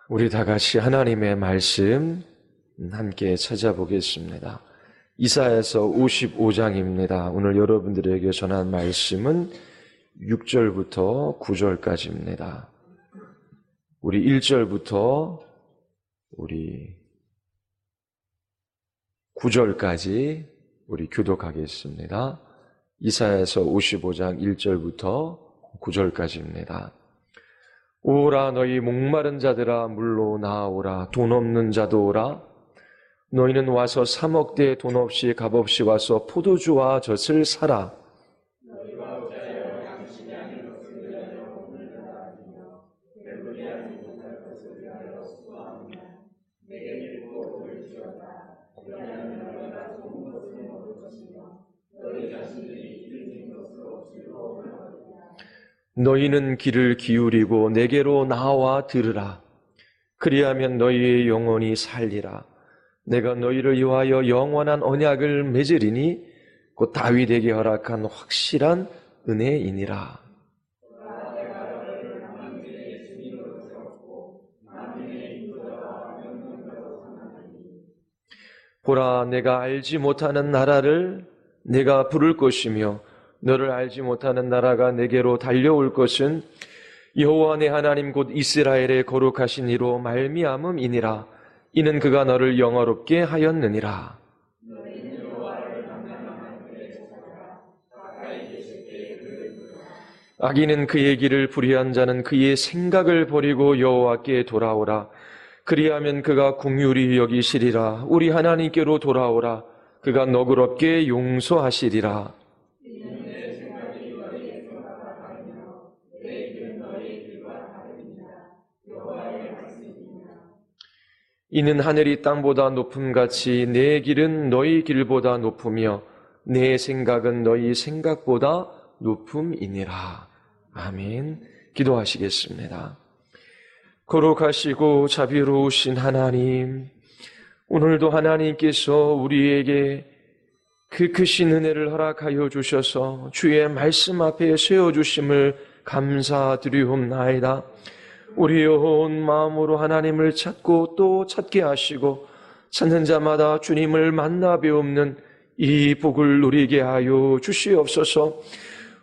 우리 다 같이 하나님의 말씀 함께 찾아보겠습니다. 이사야서 55장입니다. 오늘 여러분들에게 전한 말씀은 6절부터 9절까지입니다. 우리 1절부터 우리 9절까지 우리 교독하겠습니다. 이사야서 55장 1절부터 9절까지입니다. 오라 너희 목마른 자들아 물로 나아오라. 돈 없는 자도 오라. 너희는 와서 3억 대 돈 없이 값없이 와서 포도주와 젖을 사라. 너희는 귀를 기울이고 내게로 나와 들으라. 그리하면 너희의 영혼이 살리라. 내가 너희를 위하여 영원한 언약을 맺으리니 곧 다윗에게 허락한 확실한 은혜이니라. 보라, 내가 알지 못하는 나라를 내가 부를 것이며 너를 알지 못하는 나라가 내게로 달려올 것은 여호와 내 하나님 곧 이스라엘의 거룩하신 이로 말미암음이니라. 이는 그가 너를 영화롭게 하였느니라. 악인은 그의 길을 불의한 자는 그의 생각을 버리고 여호와께 돌아오라. 그리하면 그가 긍휼히 여기시리라. 우리 하나님께로 돌아오라. 그가 너그럽게 용서하시리라. 이는 하늘이 땅보다 높음같이 내 길은 너희 길보다 높으며 내 생각은 너희 생각보다 높음이니라. 아멘. 기도하시겠습니다. 거룩하시고 자비로우신 하나님, 오늘도 하나님께서 우리에게 그 크신 은혜를 허락하여 주셔서 주의 말씀 앞에 세워주심을 감사드리옵나이다. 우리의 온 마음으로 하나님을 찾고 또 찾게 하시고 찾는 자마다 주님을 만나 배우는 이 복을 누리게 하여 주시옵소서.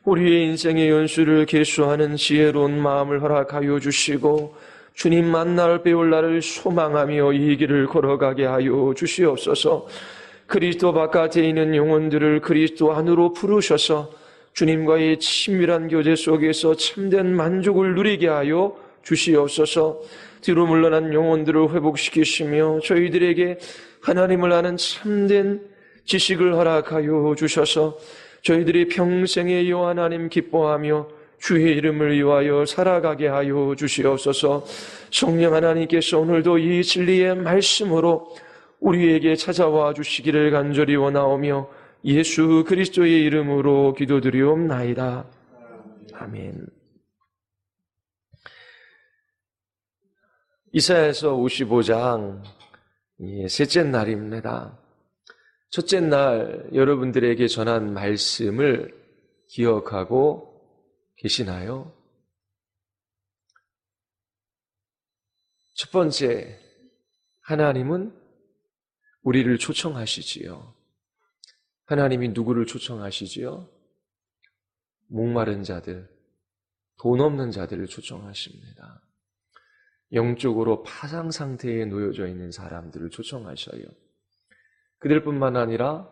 우리의 인생의 연수를 계수하는 지혜로운 마음을 허락하여 주시고 주님 만날 배울 날을 소망하며 이 길을 걸어가게 하여 주시옵소서. 그리스도 바깥에 있는 영혼들을 그리스도 안으로 부르셔서 주님과의 친밀한 교제 속에서 참된 만족을 누리게 하여 주시옵소서. 뒤로 물러난 영혼들을 회복시키시며 저희들에게 하나님을 아는 참된 지식을 허락하여 주셔서 저희들이 평생에 여 하나님 기뻐하며 주의 이름을 위하여 살아가게 하여 주시옵소서. 성령 하나님께서 오늘도 이 진리의 말씀으로 우리에게 찾아와 주시기를 간절히 원하오며 예수 그리스도의 이름으로 기도드리옵나이다. 아멘. 이사야서 55장 셋째 날입니다. 첫째 날 여러분들에게 전한 말씀을 기억하고 계시나요? 첫 번째, 하나님은 우리를 초청하시지요. 하나님이 누구를 초청하시지요? 목마른 자들, 돈 없는 자들을 초청하십니다. 영적으로 파상 상태에 놓여져 있는 사람들을 초청하셔요. 그들뿐만 아니라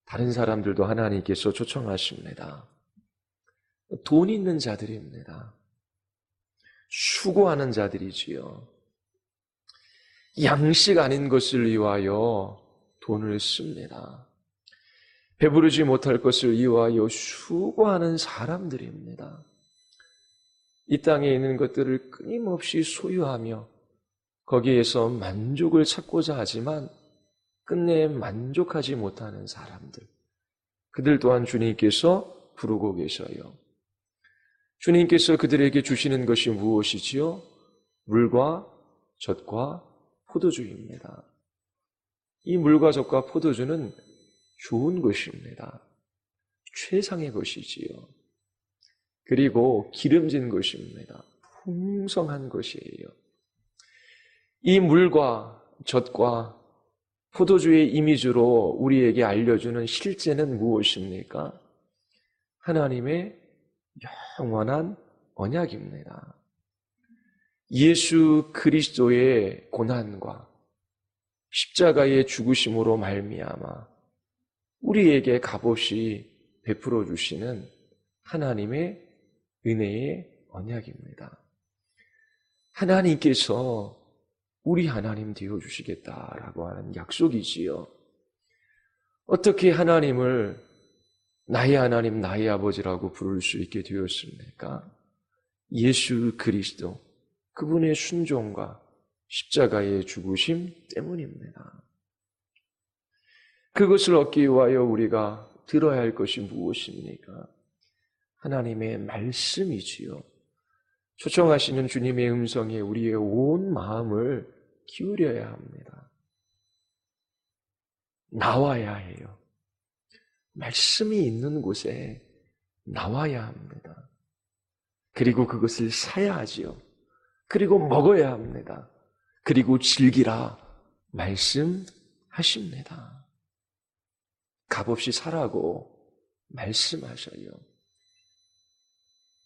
다른 사람들도 하나님께서 초청하십니다. 돈 있는 자들입니다. 수고하는 자들이지요. 양식 아닌 것을 위하여 돈을 씁니다. 배부르지 못할 것을 위하여 수고하는 사람들입니다. 이 땅에 있는 것들을 끊임없이 소유하며 거기에서 만족을 찾고자 하지만 끝내 만족하지 못하는 사람들, 그들 또한 주님께서 부르고 계셔요. 주님께서 그들에게 주시는 것이 무엇이지요? 물과 젖과 포도주입니다. 이 물과 젖과 포도주는 좋은 것입니다. 최상의 것이지요. 그리고 기름진 것입니다. 풍성한 것이에요. 이 물과 젖과 포도주의 이미지로 우리에게 알려주는 실제는 무엇입니까? 하나님의 영원한 언약입니다. 예수 그리스도의 고난과 십자가의 죽으심으로 말미암아 우리에게 값없이 베풀어 주시는 하나님의 은혜의 언약입니다. 하나님께서 우리 하나님 되어주시겠다라고 하는 약속이지요. 어떻게 하나님을 나의 하나님, 나의 아버지라고 부를 수 있게 되었습니까? 예수 그리스도, 그분의 순종과 십자가의 죽으심 때문입니다. 그것을 얻기 위하여 우리가 들어야 할 것이 무엇입니까? 하나님의 말씀이지요. 초청하시는 주님의 음성에 우리의 온 마음을 기울여야 합니다. 나와야 해요. 말씀이 있는 곳에 나와야 합니다. 그리고 그것을 사야 하지요. 그리고 먹어야 합니다. 그리고 즐기라 말씀하십니다. 값없이 사라고 말씀하셔요.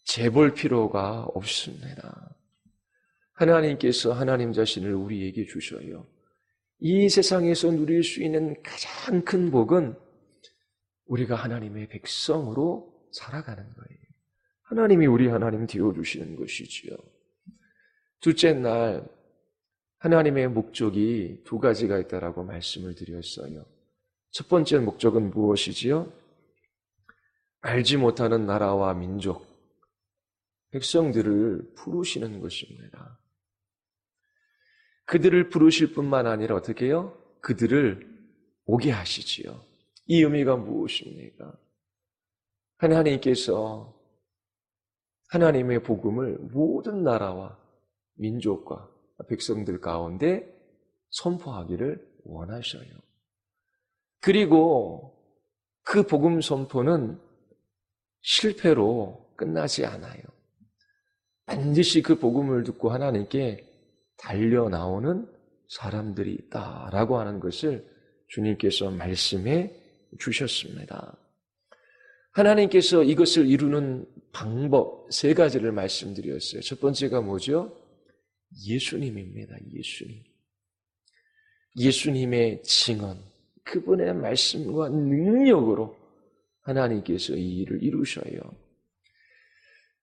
재볼 필요가 없습니다. 하나님께서 하나님 자신을 우리에게 주셔요. 이 세상에서 누릴 수 있는 가장 큰 복은 우리가 하나님의 백성으로 살아가는 거예요. 하나님이 우리 하나님 되어주시는 것이지요. 둘째 날 하나님의 목적이 두 가지가 있다라고 말씀을 드렸어요. 첫 번째 목적은 무엇이지요? 알지 못하는 나라와 민족, 백성들을 부르시는 것입니다. 그들을 부르실 뿐만 아니라 어떻게 해요? 그들을 오게 하시지요. 이 의미가 무엇입니까? 하나님께서 하나님의 복음을 모든 나라와 민족과 백성들 가운데 선포하기를 원하셔요. 그리고 그 복음 선포는 실패로 끝나지 않아요. 반드시 그 복음을 듣고 하나님께 달려 나오는 사람들이 있다라고 하는 것을 주님께서 말씀해 주셨습니다. 하나님께서 이것을 이루는 방법 세 가지를 말씀드렸어요. 첫 번째가 뭐죠? 예수님입니다. 예수님. 예수님의 증언, 그분의 말씀과 능력으로 하나님께서 이 일을 이루셔요.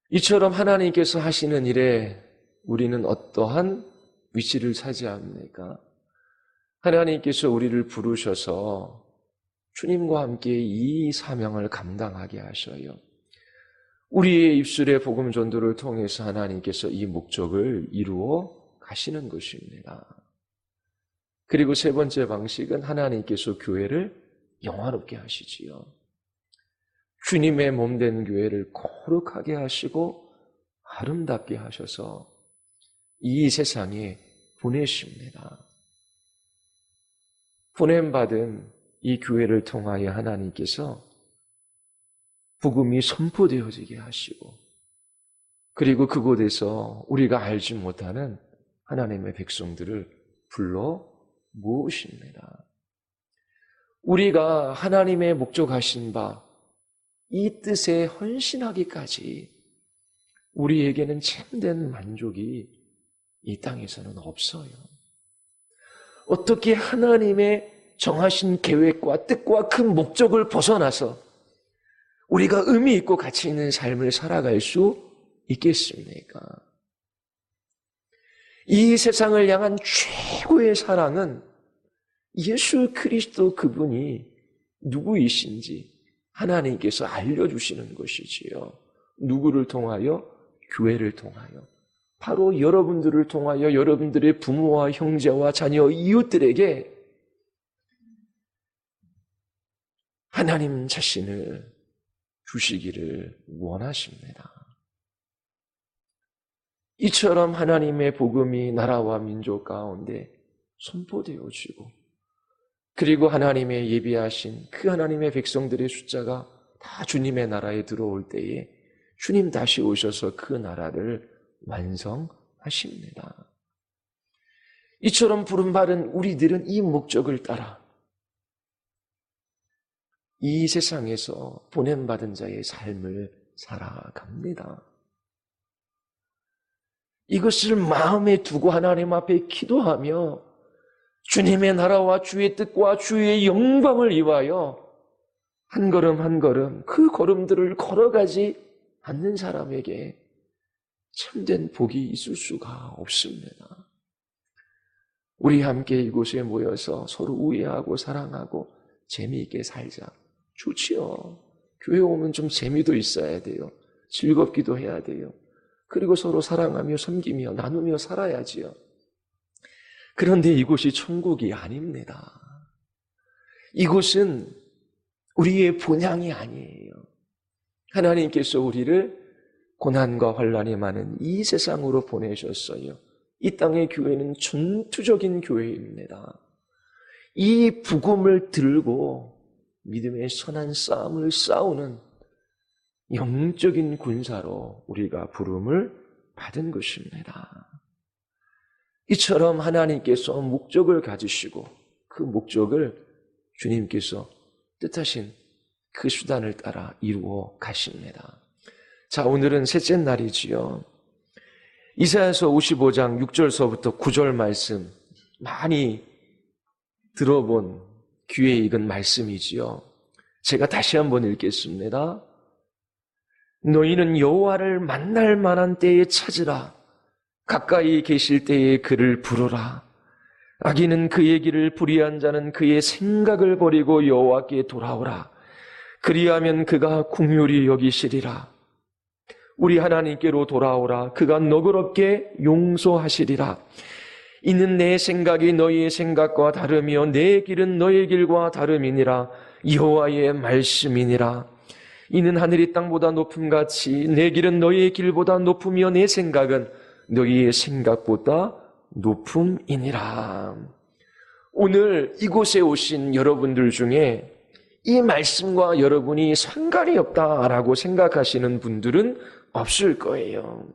이처럼 하나님께서 하시는 일에 우리는 어떠한 위치를 차지합니까? 하나님께서 우리를 부르셔서 주님과 함께 이 사명을 감당하게 하셔요. 우리의 입술의 복음 전도를 통해서 하나님께서 이 목적을 이루어 가시는 것입니다. 그리고 세 번째 방식은 하나님께서 교회를 영화롭게 하시지요. 주님의 몸된 교회를 거룩하게 하시고 아름답게 하셔서 이 세상에 보내십니다. 보냄받은 이 교회를 통하여 하나님께서 복음이 선포되어지게 하시고, 그리고 그곳에서 우리가 알지 못하는 하나님의 백성들을 불러 모으십니다. 우리가 하나님의 목적하신 바 이 뜻에 헌신하기까지 우리에게는 참된 만족이 이 땅에서는 없어요. 어떻게 하나님의 정하신 계획과 뜻과 큰 목적을 벗어나서 우리가 의미 있고 가치 있는 삶을 살아갈 수 있겠습니까? 이 세상을 향한 최고의 사랑은 예수 그리스도 그분이 누구이신지 하나님께서 알려주시는 것이지요. 누구를 통하여? 교회를 통하여. 바로 여러분들을 통하여 여러분들의 부모와 형제와 자녀, 이웃들에게 하나님 자신을 주시기를 원하십니다. 이처럼 하나님의 복음이 나라와 민족 가운데 선포되어지고, 그리고 하나님의 예비하신 그 하나님의 백성들의 숫자가 다 주님의 나라에 들어올 때에 주님 다시 오셔서 그 나라를 완성하십니다. 이처럼 부름받은 우리들은 이 목적을 따라 이 세상에서 보냄받은 자의 삶을 살아갑니다. 이것을 마음에 두고 하나님 앞에 기도하며 주님의 나라와 주의 뜻과 주의 영광을 위하여 한 걸음 한 걸음 그 걸음들을 걸어가지 않는 사람에게 참된 복이 있을 수가 없습니다. 우리 함께 이곳에 모여서 서로 우애하고 사랑하고 재미있게 살자. 좋지요. 교회 오면 좀 재미도 있어야 돼요. 즐겁기도 해야 돼요. 그리고 서로 사랑하며 섬기며 나누며 살아야지요. 그런데 이곳이 천국이 아닙니다. 이곳은 우리의 본향이 아니에요. 하나님께서 우리를 고난과 환난이 많은 이 세상으로 보내셨어요. 이 땅의 교회는 전투적인 교회입니다. 이 복음을 들고 믿음의 선한 싸움을 싸우는 영적인 군사로 우리가 부름을 받은 것입니다. 이처럼 하나님께서 목적을 가지시고 그 목적을 주님께서 뜻하신 그 수단을 따라 이루어 가십니다. 자, 오늘은 셋째 날이지요. 이사야서 55장 6절서부터 9절 말씀 많이 들어본 귀에 익은 말씀이지요. 제가 다시 한번 읽겠습니다. 너희는 여호와를 만날 만한 때에 찾으라. 가까이 계실 때에 그를 부르라. 악인은 그의 길을 불의한 자는 그의 생각을 버리고 여호와께 돌아오라. 그리하면 그가 긍휼히 여기시리라. 우리 하나님께로 돌아오라. 그가 너그럽게 용서하시리라. 이는 내 생각이 너희의 생각과 다르며 내 길은 너희의 길과 다름이니라. 여호와의 말씀이니라. 이는 하늘이 땅보다 높음같이 내 길은 너희의 길보다 높으며 내 생각은 너희의 생각보다 높음이니라. 오늘 이곳에 오신 여러분들 중에 이 말씀과 여러분이 상관이 없다라고 생각하시는 분들은 없을 거예요.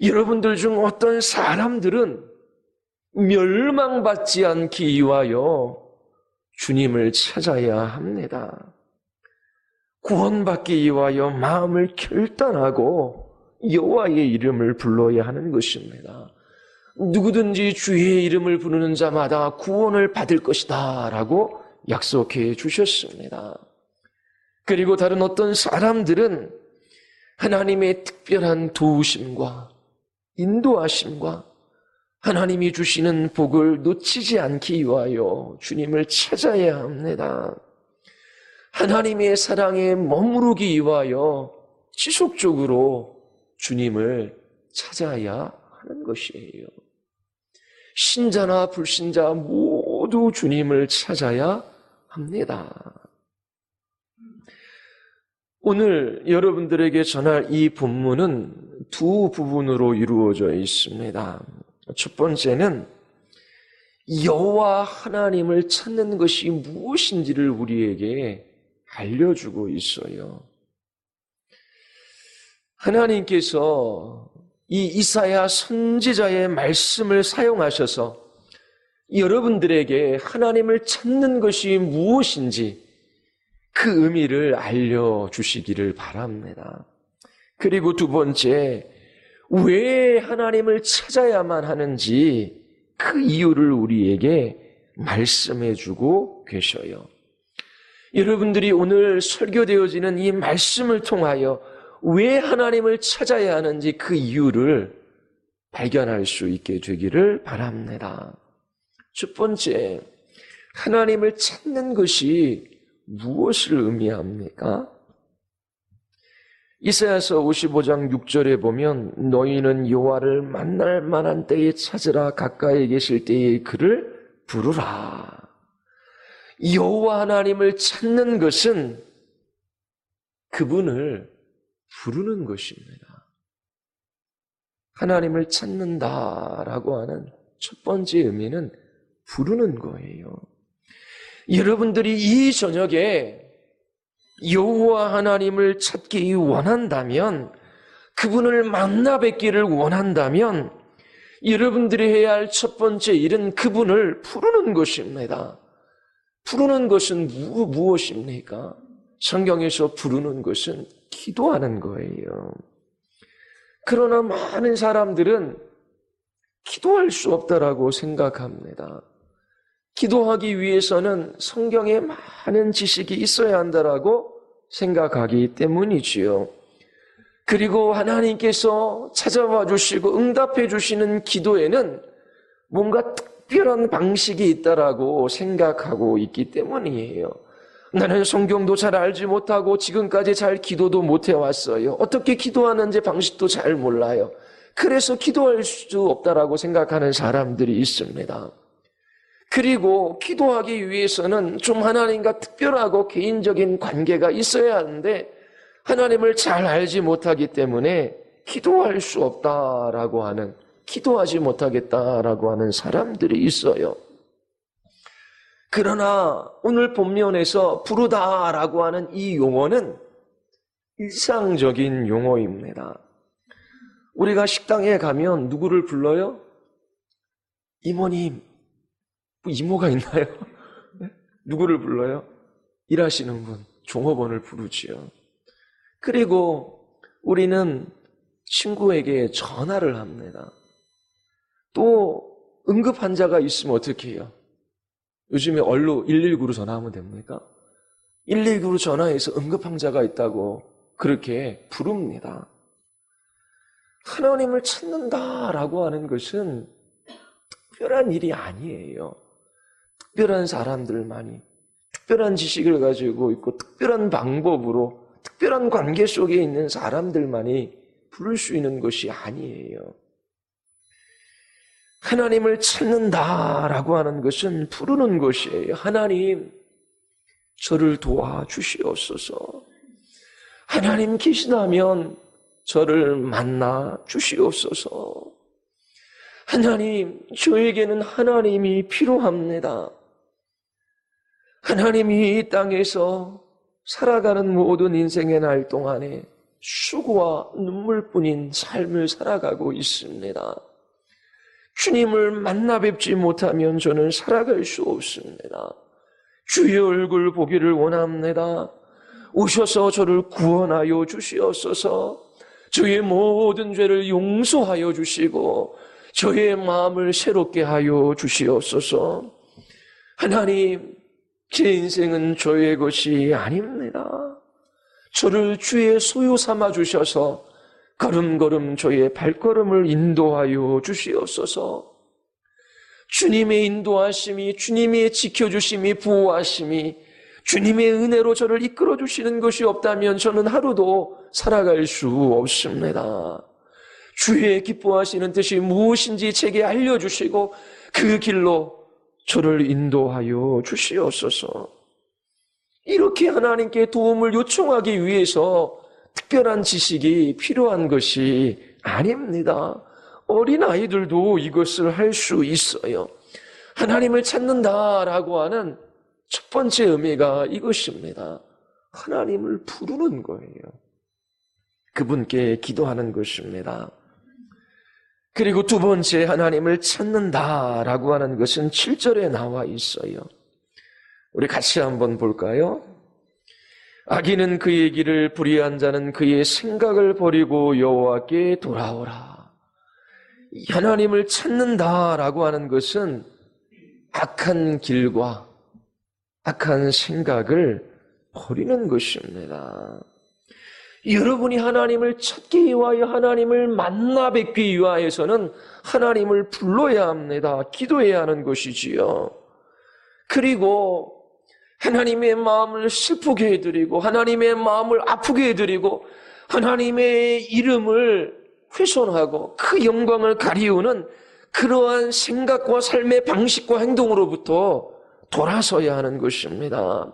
여러분들 중 어떤 사람들은 멸망받지 않기 위하여 주님을 찾아야 합니다. 구원받기 위하여 마음을 결단하고 여호와의 이름을 불러야 하는 것입니다. 누구든지 주의 이름을 부르는 자마다 구원을 받을 것이다 라고 약속해 주셨습니다. 그리고 다른 어떤 사람들은 하나님의 특별한 도우심과 인도하심과 하나님이 주시는 복을 놓치지 않기 위하여 주님을 찾아야 합니다. 하나님의 사랑에 머무르기 위하여 지속적으로 주님을 찾아야 하는 것이에요. 신자나 불신자 모두 주님을 찾아야 합니다. 오늘 여러분들에게 전할 이 본문은 두 부분으로 이루어져 있습니다. 첫 번째는 여호와 하나님을 찾는 것이 무엇인지를 우리에게 알려주고 있어요. 하나님께서 이 이사야 선지자의 말씀을 사용하셔서 여러분들에게 하나님을 찾는 것이 무엇인지 그 의미를 알려주시기를 바랍니다. 그리고 두 번째, 왜 하나님을 찾아야만 하는지 그 이유를 우리에게 말씀해주고 계셔요. 여러분들이 오늘 설교되어지는 이 말씀을 통하여 왜 하나님을 찾아야 하는지 그 이유를 발견할 수 있게 되기를 바랍니다. 첫 번째, 하나님을 찾는 것이 무엇을 의미합니까? 이사야서 55장 6절에 보면 너희는 여호와를 만날 만한 때에 찾으라. 가까이 계실 때에 그를 부르라. 여호와 하나님을 찾는 것은 그분을 부르는 것입니다. 하나님을 찾는다라고 하는 첫 번째 의미는 부르는 거예요. 여러분들이 이 저녁에 여호와 하나님을 찾기 원한다면, 그분을 만나 뵙기를 원한다면 여러분들이 해야 할 첫 번째 일은 그분을 부르는 것입니다. 부르는 것은 무엇입니까? 성경에서 부르는 것은 기도하는 거예요. 그러나 많은 사람들은 기도할 수 없다라고 생각합니다. 기도하기 위해서는 성경에 많은 지식이 있어야 한다라고 생각하기 때문이지요. 그리고 하나님께서 찾아와 주시고 응답해 주시는 기도에는 뭔가 특별한 방식이 있다라고 생각하고 있기 때문이에요. 나는 성경도 잘 알지 못하고 지금까지 잘 기도도 못 해왔어요. 어떻게 기도하는지 방식도 잘 몰라요. 그래서 기도할 수 없다라고 생각하는 사람들이 있습니다. 그리고 기도하기 위해서는 좀 하나님과 특별하고 개인적인 관계가 있어야 하는데 하나님을 잘 알지 못하기 때문에 기도할 수 없다라고 하는, 기도하지 못하겠다라고 하는 사람들이 있어요. 그러나 오늘 본문에서 부르다라고 하는 이 용어는 일상적인 용어입니다. 우리가 식당에 가면 누구를 불러요? 이모님. 뭐 이모가 있나요? 누구를 불러요? 일하시는 분, 종업원을 부르지요. 그리고 우리는 친구에게 전화를 합니다. 또 응급 환자가 있으면 어떻게 해요? 요즘에 얼른 119로 전화하면 됩니까? 119로 전화해서 응급 환자가 있다고 그렇게 부릅니다. 하나님을 찾는다라고 하는 것은 특별한 일이 아니에요. 특별한 사람들만이 특별한 지식을 가지고 있고 특별한 방법으로 특별한 관계 속에 있는 사람들만이 부를 수 있는 것이 아니에요. 하나님을 찾는다라고 하는 것은 부르는 것이에요. 하나님, 저를 도와주시옵소서. 하나님 계시다면 저를 만나 주시옵소서. 하나님, 저에게는 하나님이 필요합니다. 하나님이 이 땅에서 살아가는 모든 인생의 날 동안에 수고와 눈물뿐인 삶을 살아가고 있습니다. 주님을 만나 뵙지 못하면 저는 살아갈 수 없습니다. 주의 얼굴 보기를 원합니다. 오셔서 저를 구원하여 주시옵소서. 저의 모든 죄를 용서하여 주시고 저의 마음을 새롭게 하여 주시옵소서. 하나님, 제 인생은 저의 것이 아닙니다. 저를 주의 소유 삼아 주셔서 걸음걸음 저의 발걸음을 인도하여 주시옵소서. 주님의 인도하심이, 주님의 지켜주심이, 보호하심이, 주님의 은혜로 저를 이끌어 주시는 것이 없다면 저는 하루도 살아갈 수 없습니다. 주의 기뻐하시는 뜻이 무엇인지 제게 알려주시고 그 길로 저를 인도하여 주시옵소서. 이렇게 하나님께 도움을 요청하기 위해서 특별한 지식이 필요한 것이 아닙니다. 어린아이들도 이것을 할 수 있어요. 하나님을 찾는다라고 하는 첫 번째 의미가 이것입니다. 하나님을 부르는 거예요. 그분께 기도하는 것입니다. 그리고 두 번째, 하나님을 찾는다라고 하는 것은 7절에 나와 있어요. 우리 같이 한번 볼까요? 악인은 그의 길을 불의한 자는 그의 생각을 버리고 여호와께 돌아오라. 하나님을 찾는다라고 하는 것은 악한 길과 악한 생각을 버리는 것입니다. 여러분이 하나님을 찾기 위하여 하나님을 만나 뵙기 위하여서는 하나님을 불러야 합니다. 기도해야 하는 것이지요. 그리고 하나님의 마음을 슬프게 해드리고 하나님의 마음을 아프게 해드리고 하나님의 이름을 훼손하고 그 영광을 가리우는 그러한 생각과 삶의 방식과 행동으로부터 돌아서야 하는 것입니다.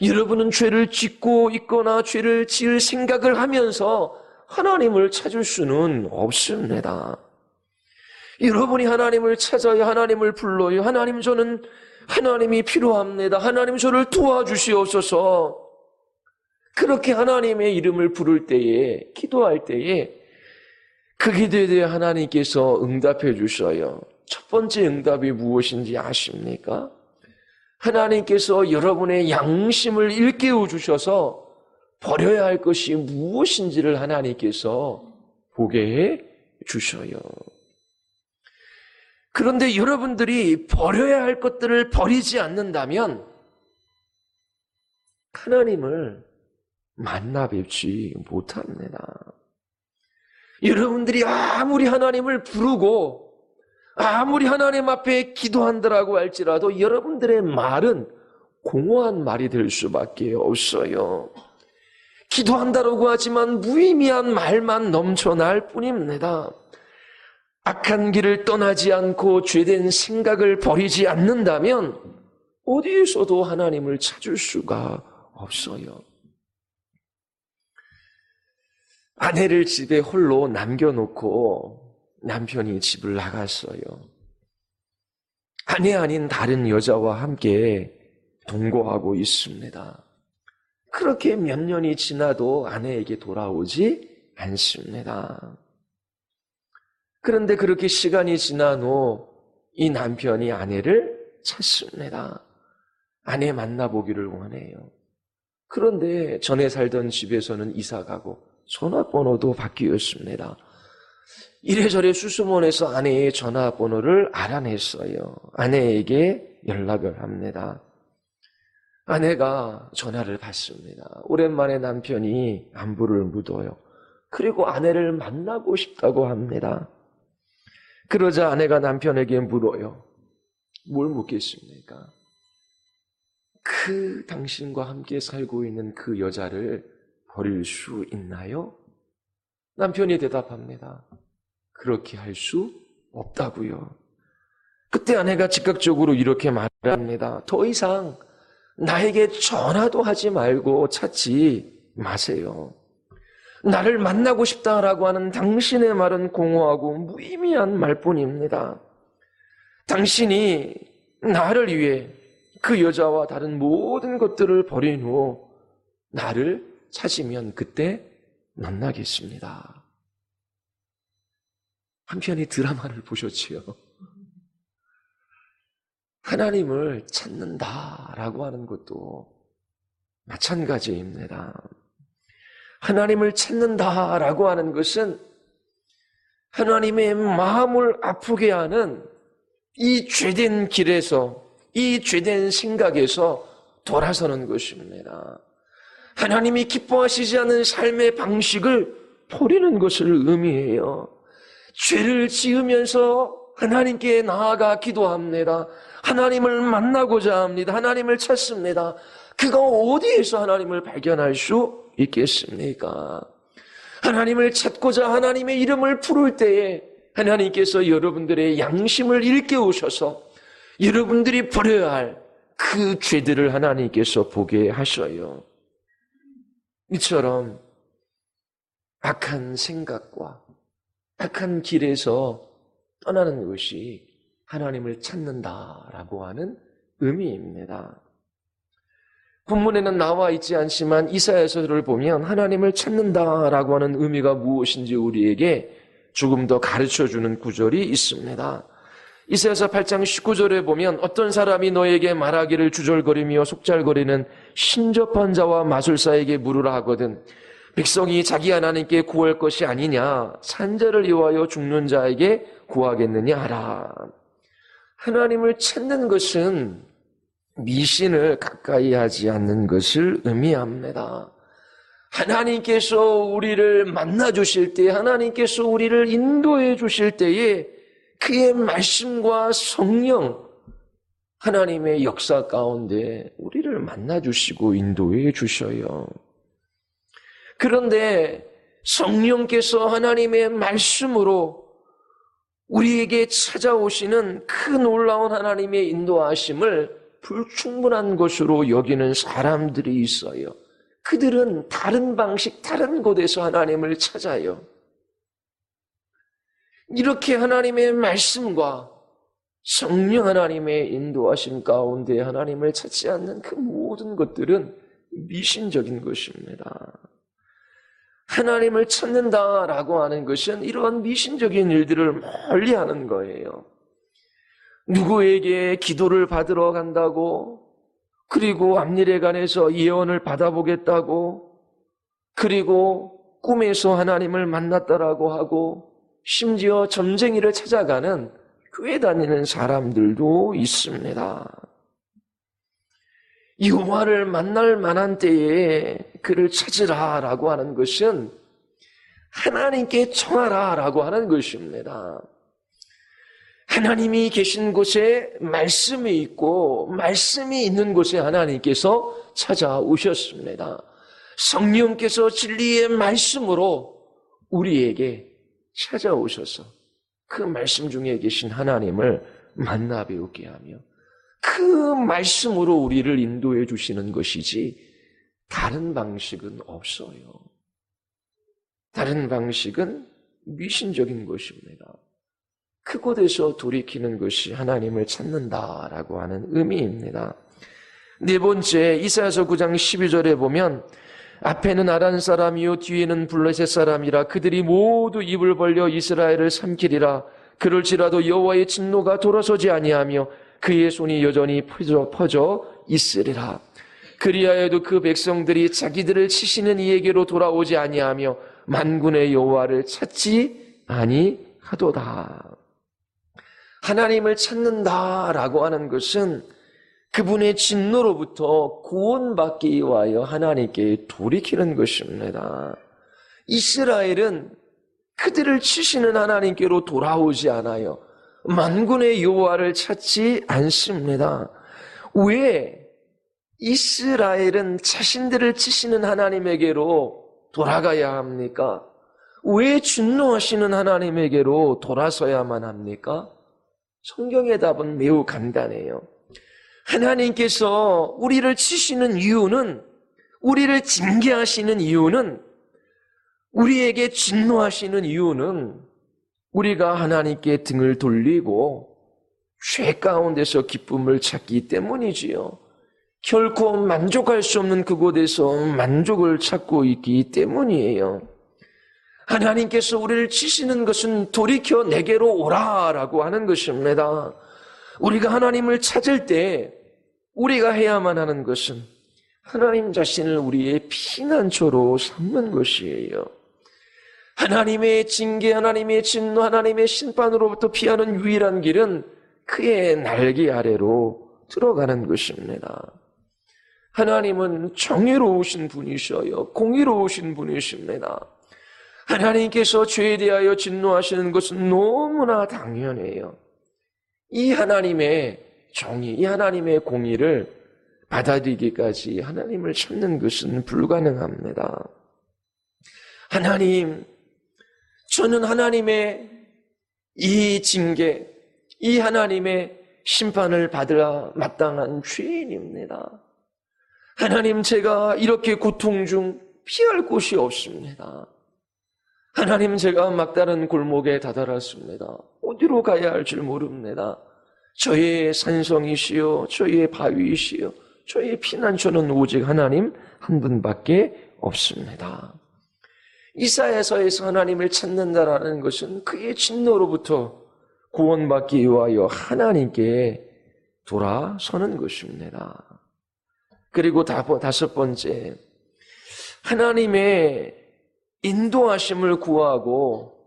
여러분은 죄를 짓고 있거나 죄를 지을 생각을 하면서 하나님을 찾을 수는 없습니다. 여러분이 하나님을 찾아야 하나님을 불러요. 하나님, 저는 하나님이 필요합니다. 하나님, 저를 도와주시옵소서. 그렇게 하나님의 이름을 부를 때에, 기도할 때에 그 기도에 대해 하나님께서 응답해 주셔요. 첫 번째 응답이 무엇인지 아십니까? 하나님께서 여러분의 양심을 일깨워 주셔서 버려야 할 것이 무엇인지를 하나님께서 보게 해 주셔요. 그런데 여러분들이 버려야 할 것들을 버리지 않는다면 하나님을 만나 뵙지 못합니다. 여러분들이 아무리 하나님을 부르고 아무리 하나님 앞에 기도한다라고 할지라도 여러분들의 말은 공허한 말이 될 수밖에 없어요. 기도한다라고 하지만 무의미한 말만 넘쳐날 뿐입니다. 악한 길을 떠나지 않고 죄된 생각을 버리지 않는다면 어디에서도 하나님을 찾을 수가 없어요. 아내를 집에 홀로 남겨놓고 남편이 집을 나갔어요. 아내 아닌 다른 여자와 함께 동거하고 있습니다. 그렇게 몇 년이 지나도 아내에게 돌아오지 않습니다. 그런데 그렇게 시간이 지난 후 이 남편이 아내를 찾습니다. 아내 만나보기를 원해요. 그런데 전에 살던 집에서는 이사가고 전화번호도 바뀌었습니다. 이래저래 수소문해서 아내의 전화번호를 알아냈어요. 아내에게 연락을 합니다. 아내가 전화를 받습니다. 오랜만에 남편이 안부를 묻어요. 그리고 아내를 만나고 싶다고 합니다. 그러자 아내가 남편에게 물어요. 뭘 묻겠습니까? 그 당신과 함께 살고 있는 그 여자를 버릴 수 있나요? 남편이 대답합니다. 그렇게 할 수 없다고요. 그때 아내가 즉각적으로 이렇게 말합니다. 더 이상 나에게 전화도 하지 말고 찾지 마세요. 나를 만나고 싶다라고 하는 당신의 말은 공허하고 무의미한 말뿐입니다. 당신이 나를 위해 그 여자와 다른 모든 것들을 버린 후 나를 찾으면 그때 만나겠습니다. 한편의 드라마를 보셨지요? 하나님을 찾는다라고 하는 것도 마찬가지입니다. 하나님을 찾는다라고 하는 것은 하나님의 마음을 아프게 하는 이 죄된 길에서, 이 죄된 생각에서 돌아서는 것입니다. 하나님이 기뻐하시지 않는 삶의 방식을 버리는 것을 의미해요. 죄를 지으면서 하나님께 나아가 기도합니다. 하나님을 만나고자 합니다. 하나님을 찾습니다. 그가 어디에서 하나님을 발견할 수 있겠습니까? 하나님을 찾고자 하나님의 이름을 부를 때에 하나님께서 여러분들의 양심을 일깨우셔서 여러분들이 버려야 할 그 죄들을 하나님께서 보게 하셔요. 이처럼 악한 생각과 악한 길에서 떠나는 것이 하나님을 찾는다라고 하는 의미입니다. 본문에는 나와 있지 않지만 이사야서를 보면 하나님을 찾는다라고 하는 의미가 무엇인지 우리에게 조금 더 가르쳐주는 구절이 있습니다. 이사야서 8장 19절에 보면 어떤 사람이 너에게 말하기를 주절거리며 속잘거리는 신접한 자와 마술사에게 물으라 하거든 백성이 자기 하나님께 구할 것이 아니냐 산자를 위하여 죽는 자에게 구하겠느냐 하라. 하나님을 찾는 것은 미신을 가까이 하지 않는 것을 의미합니다. 하나님께서 우리를 만나 주실 때, 하나님께서 우리를 인도해 주실 때에 그의 말씀과 성령, 하나님의 역사 가운데 우리를 만나 주시고 인도해 주셔요. 그런데 성령께서 하나님의 말씀으로 우리에게 찾아오시는 그 놀라운 하나님의 인도하심을 불충분한 것으로 여기는 사람들이 있어요. 그들은 다른 방식, 다른 곳에서 하나님을 찾아요. 이렇게 하나님의 말씀과 성령 하나님의 인도하심 가운데 하나님을 찾지 않는 그 모든 것들은 미신적인 것입니다. 하나님을 찾는다라고 하는 것은 이러한 미신적인 일들을 멀리 하는 거예요. 누구에게 기도를 받으러 간다고, 그리고 앞일에 관해서 예언을 받아보겠다고, 그리고 꿈에서 하나님을 만났다라고 하고, 심지어 점쟁이를 찾아가는 교회 다니는 사람들도 있습니다. 여호와를 만날 만한 때에 그를 찾으라라고 하는 것은 하나님께 청하라라고 하는 것입니다. 하나님이 계신 곳에 말씀이 있고 말씀이 있는 곳에 하나님께서 찾아오셨습니다. 성령께서 진리의 말씀으로 우리에게 찾아오셔서 그 말씀 중에 계신 하나님을 만나 배우게 하며 그 말씀으로 우리를 인도해 주시는 것이지 다른 방식은 없어요. 다른 방식은 미신적인 것입니다. 그곳에서 돌이키는 것이 하나님을 찾는다라고 하는 의미입니다. 네 번째, 이사야서 9장 12절에 보면 앞에는 아란 사람이요 뒤에는 블레셋 사람이라 그들이 모두 입을 벌려 이스라엘을 삼키리라. 그럴지라도 여호와의 진노가 돌아서지 아니하며 그의 손이 여전히 퍼져 있으리라. 그리하여도 그 백성들이 자기들을 치시는 이에게로 돌아오지 아니하며 만군의 여호와를 찾지 아니하도다. 하나님을 찾는다라고 하는 것은 그분의 진노로부터 구원받기 위하여 하나님께 돌이키는 것입니다. 이스라엘은 그들을 치시는 하나님께로 돌아오지 않아요. 만군의 여호와를 찾지 않습니다. 왜 이스라엘은 자신들을 치시는 하나님에게로 돌아가야 합니까? 왜 진노하시는 하나님에게로 돌아서야만 합니까? 성경의 답은 매우 간단해요. 하나님께서 우리를 치시는 이유는, 우리를 징계하시는 이유는, 우리에게 진노하시는 이유는 우리가 하나님께 등을 돌리고 죄 가운데서 기쁨을 찾기 때문이지요. 결코 만족할 수 없는 그곳에서 만족을 찾고 있기 때문이에요. 하나님께서 우리를 치시는 것은 돌이켜 내게로 오라라고 하는 것입니다. 우리가 하나님을 찾을 때 우리가 해야만 하는 것은 하나님 자신을 우리의 피난처로 삼는 것이에요. 하나님의 징계, 하나님의 진노, 하나님의 심판으로부터 피하는 유일한 길은 그의 날개 아래로 들어가는 것입니다. 하나님은 정의로우신 분이셔요. 공의로우신 분이십니다. 하나님께서 죄에 대하여 진노하시는 것은 너무나 당연해요. 이 하나님의 정의, 이 하나님의 공의를 받아들이기까지 하나님을 찾는 것은 불가능합니다. 하나님, 저는 하나님의 이 징계, 이 하나님의 심판을 받으라 마땅한 죄인입니다. 하나님, 제가 이렇게 고통 중 피할 곳이 없습니다. 하나님, 제가 막다른 골목에 다다랐습니다. 어디로 가야 할지 모릅니다. 저의 산성이시여, 저의 바위이시여, 저의 피난처는 오직 하나님 한 분밖에 없습니다. 이사야서에서 하나님을 찾는다라는 것은 그의 진노로부터 구원받기 위하여 하나님께 돌아서는 것입니다. 그리고 다섯 번째, 하나님의 인도하심을 구하고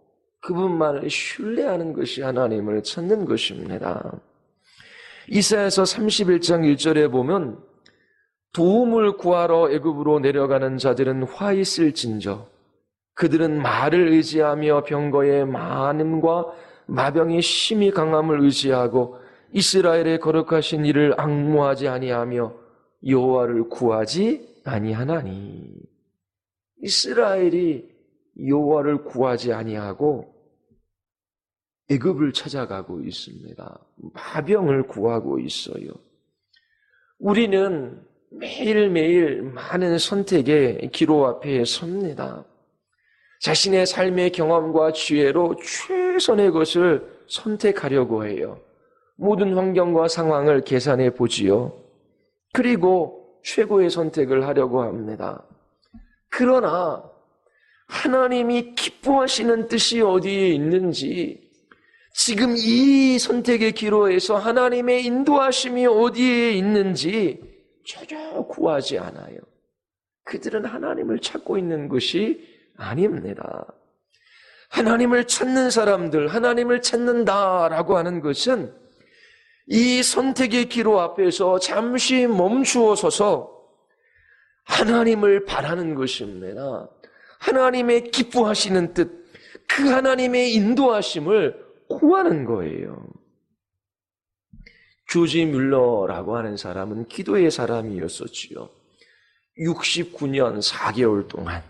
그분만을 신뢰하는 것이 하나님을 찾는 것입니다. 이사야서 31장 1절에 보면 도움을 구하러 애굽으로 내려가는 자들은 화 있을진저 그들은 말을 의지하며 병거의 많음과 마병의 심히 강함을 의지하고 이스라엘의 거룩하신 이를 앙모하지 아니하며 여호와를 구하지 아니하나니. 이스라엘이 여호와를 구하지 아니하고 애굽을 찾아가고 있습니다. 마병을 구하고 있어요. 우리는 매일매일 많은 선택의 기로 앞에 섭니다. 자신의 삶의 경험과 지혜로 최선의 것을 선택하려고 해요. 모든 환경과 상황을 계산해 보지요. 그리고 최고의 선택을 하려고 합니다. 그러나 하나님이 기뻐하시는 뜻이 어디에 있는지, 지금 이 선택의 기로에서 하나님의 인도하심이 어디에 있는지 전혀 구하지 않아요. 그들은 하나님을 찾고 있는 것이 아닙니다. 하나님을 찾는 사람들, 하나님을 찾는다라고 하는 것은 이 선택의 기로 앞에서 잠시 멈추어 서서 하나님을 바라는 것입니다. 하나님의 기뻐하시는 뜻, 그 하나님의 인도하심을 구하는 거예요. 조지 뮬러라고 하는 사람은 기도의 사람이었었지요. 69년 4개월 동안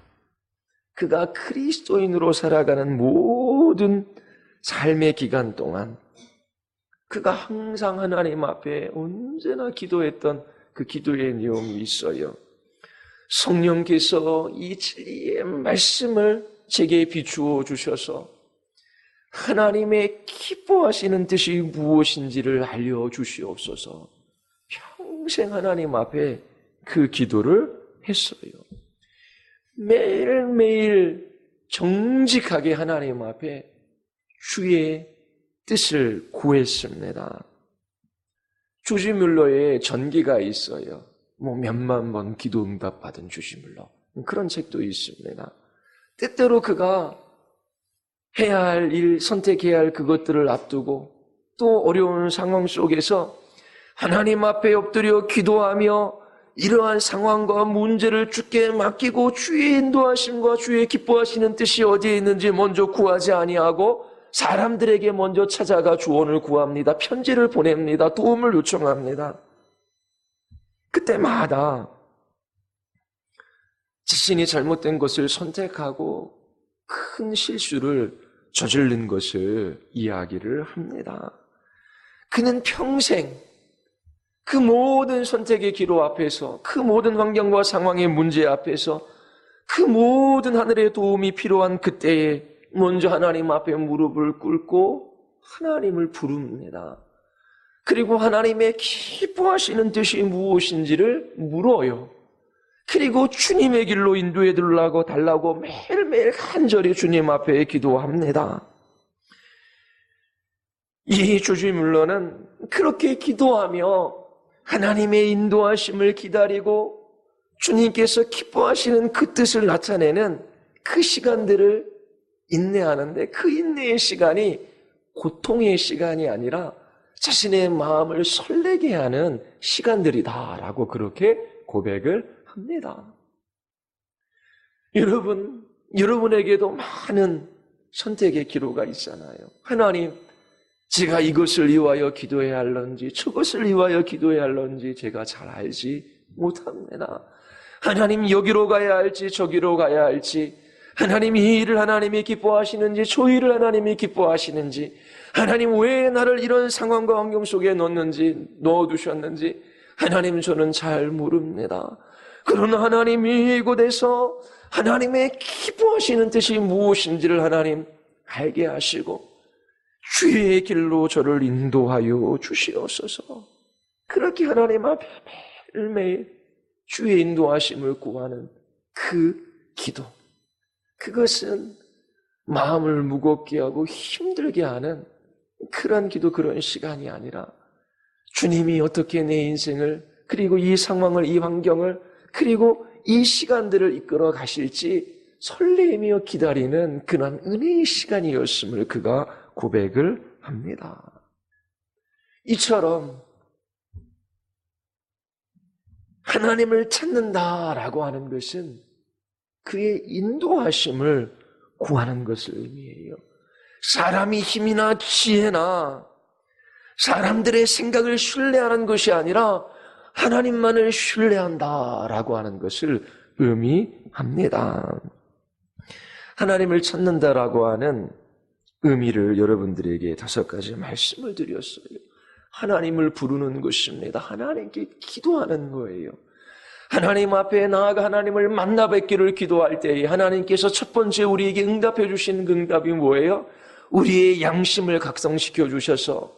그가 그리스도인으로 살아가는 모든 삶의 기간 동안 그가 항상 하나님 앞에 언제나 기도했던 그 기도의 내용이 있어요. 성령께서 이 진리의 말씀을 제게 비추어 주셔서 하나님의 기뻐하시는 뜻이 무엇인지를 알려주시옵소서. 평생 하나님 앞에 그 기도를 했어요. 매일매일 정직하게 하나님 앞에 주의 뜻을 구했습니다. 조지 뮬러의 전기가 있어요. 몇만 번 기도 응답 받은 조지 뮬러. 그런 책도 있습니다. 때때로 그가 해야 할 일, 선택해야 할 그것들을 앞두고 또 어려운 상황 속에서 하나님 앞에 엎드려 기도하며 이러한 상황과 문제를 주께 맡기고 주의 인도하심과 주의 기뻐하시는 뜻이 어디에 있는지 먼저 구하지 아니하고 사람들에게 먼저 찾아가 조언을 구합니다. 편지를 보냅니다. 도움을 요청합니다. 그때마다 자신이 잘못된 것을 선택하고 큰 실수를 저지른 것을 이야기를 합니다. 그는 평생 그 모든 선택의 기로 앞에서, 그 모든 환경과 상황의 문제 앞에서, 그 모든 하늘의 도움이 필요한 그때에 먼저 하나님 앞에 무릎을 꿇고 하나님을 부릅니다. 그리고 하나님의 기뻐하시는 뜻이 무엇인지를 물어요. 그리고 주님의 길로 인도해 달라고 매일매일 간절히 주님 앞에 기도합니다. 이 조지 뮬러는 그렇게 기도하며 하나님의 인도하심을 기다리고 주님께서 기뻐하시는 그 뜻을 나타내는 그 시간들을 인내하는데, 그 인내의 시간이 고통의 시간이 아니라 자신의 마음을 설레게 하는 시간들이다라고 그렇게 고백을 합니다. 여러분에게도 많은 선택의 기로가 있잖아요. 하나님, 제가 이것을 위하여 기도해야 할런지 저것을 위하여 기도해야 할런지 제가 잘 알지 못합니다. 하나님, 여기로 가야 할지 저기로 가야 할지, 하나님 이 일을 하나님이 기뻐하시는지 저 일을 하나님이 기뻐하시는지, 하나님 왜 나를 이런 상황과 환경 속에 넣어두셨는지 하나님 저는 잘 모릅니다. 그러나 하나님 이곳에서 하나님의 기뻐하시는 뜻이 무엇인지를 하나님 알게 하시고 주의 길로 저를 인도하여 주시옵소서. 그렇게 하나님 앞에 매일매일 주의 인도하심을 구하는 그 기도, 그것은 마음을 무겁게 하고 힘들게 하는 그런 기도, 그런 시간이 아니라 주님이 어떻게 내 인생을, 그리고 이 상황을, 이 환경을, 그리고 이 시간들을 이끌어 가실지 설레이며 기다리는 그런 은혜의 시간이었음을 그가 고백을 합니다. 이처럼 하나님을 찾는다라고 하는 것은 그의 인도하심을 구하는 것을 의미해요. 사람이 힘이나 지혜나 사람들의 생각을 신뢰하는 것이 아니라 하나님만을 신뢰한다라고 하는 것을 의미합니다. 하나님을 찾는다라고 하는 의미를 여러분들에게 5가지 말씀을 드렸어요. 하나님을 부르는 것입니다. 하나님께 기도하는 거예요. 하나님 앞에 나아가 하나님을 만나 뵙기를 기도할 때에 하나님께서 첫 번째 우리에게 응답해 주시는 그 응답이 뭐예요? 우리의 양심을 각성시켜 주셔서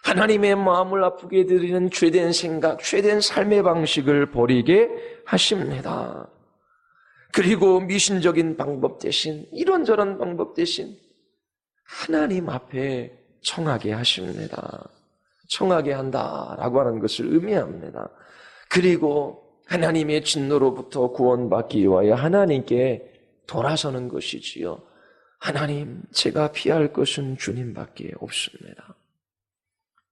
하나님의 마음을 아프게 드리는 죄된 생각, 죄된 삶의 방식을 버리게 하십니다. 그리고 미신적인 방법 대신, 이런저런 방법 대신 하나님 앞에 청하게 하십니다. 청하게 한다라고 하는 것을 의미합니다. 그리고 하나님의 진노로부터 구원받기 위하여 하나님께 돌아서는 것이지요. 하나님, 제가 피할 것은 주님밖에 없습니다.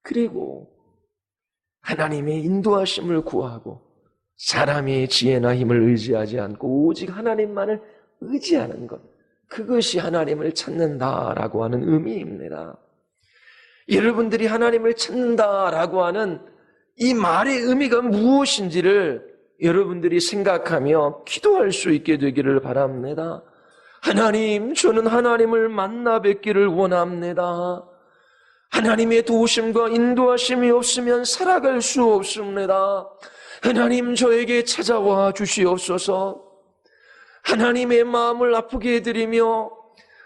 그리고 하나님의 인도하심을 구하고 사람의 지혜나 힘을 의지하지 않고 오직 하나님만을 의지하는 것, 그것이 하나님을 찾는다라고 하는 의미입니다. 여러분들이 하나님을 찾는다라고 하는 이 말의 의미가 무엇인지를 여러분들이 생각하며 기도할 수 있게 되기를 바랍니다. 하나님, 저는 하나님을 만나 뵙기를 원합니다. 하나님의 도우심과 인도하심이 없으면 살아갈 수 없습니다. 하나님, 저에게 찾아와 주시옵소서. 하나님의 마음을 아프게 해드리며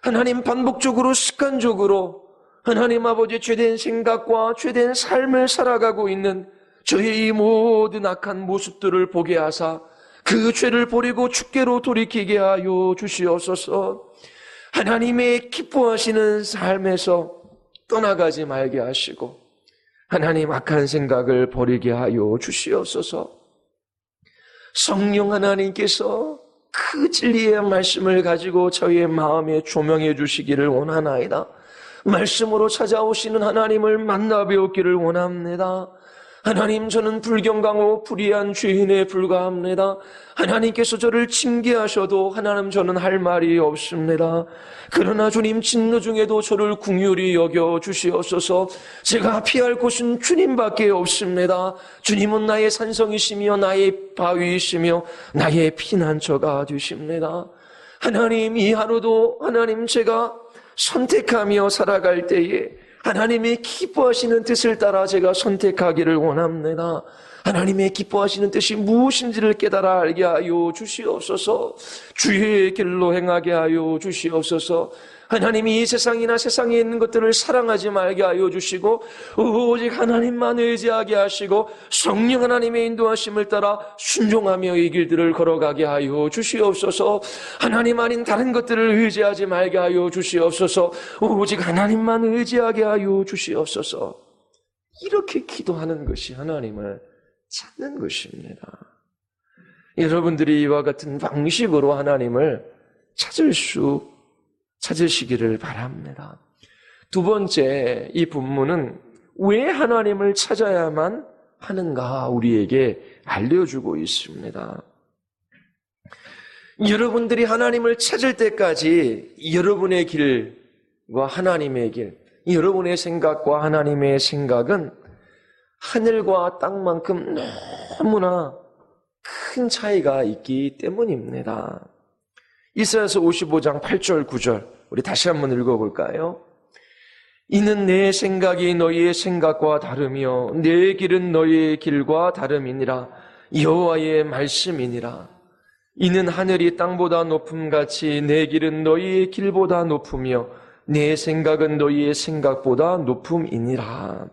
하나님 반복적으로 습관적으로 하나님 아버지 죄된 생각과 죄된 삶을 살아가고 있는 저의 이 모든 악한 모습들을 보게 하사 그 죄를 버리고 주께로 돌이키게 하여 주시옵소서. 하나님의 기뻐하시는 삶에서 떠나가지 말게 하시고 하나님 악한 생각을 버리게 하여 주시옵소서. 성령 하나님께서 그 진리의 말씀을 가지고 저희의 마음에 조명해 주시기를 원하나이다. 말씀으로 찾아오시는 하나님을 만나 뵈었기를 원합니다. 하나님, 저는 불경강하고 불의한 죄인에 불과합니다. 하나님께서 저를 징계하셔도 하나님, 저는 할 말이 없습니다. 그러나 주님, 진노 중에도 저를 긍휼히 여겨 주시옵소서. 제가 피할 곳은 주님밖에 없습니다. 주님은 나의 산성이시며 나의 바위이시며 나의 피난처가 되십니다. 하나님, 이 하루도 하나님, 제가 선택하며 살아갈 때에 하나님의 기뻐하시는 뜻을 따라 제가 선택하기를 원합니다. 하나님의 기뻐하시는 뜻이 무엇인지를 깨달아 알게 하여 주시옵소서. 주의 길로 행하게 하여 주시옵소서. 하나님이 이 세상이나 세상에 있는 것들을 사랑하지 말게 하여 주시고 오직 하나님만 의지하게 하시고 성령 하나님의 인도하심을 따라 순종하며 이 길들을 걸어가게 하여 주시옵소서. 하나님 아닌 다른 것들을 의지하지 말게 하여 주시옵소서. 오직 하나님만 의지하게 하여 주시옵소서. 이렇게 기도하는 것이 하나님을 찾는 것입니다. 여러분들이 이와 같은 방식으로 하나님을 찾으시기를 바랍니다. 두 번째, 이 본문은 왜 하나님을 찾아야만 하는가 우리에게 알려주고 있습니다. 여러분들이 하나님을 찾을 때까지 여러분의 길과 하나님의 길, 여러분의 생각과 하나님의 생각은 하늘과 땅만큼 너무나 큰 차이가 있기 때문입니다. 이사야서 55장 8절 9절 우리 다시 한번 읽어볼까요? 이는 내 생각이 너희의 생각과 다르며 내 길은 너희의 길과 다름이니라. 여호와의 말씀이니라. 이는 하늘이 땅보다 높음같이 내 길은 너희의 길보다 높으며 내 생각은 너희의 생각보다 높음이니라.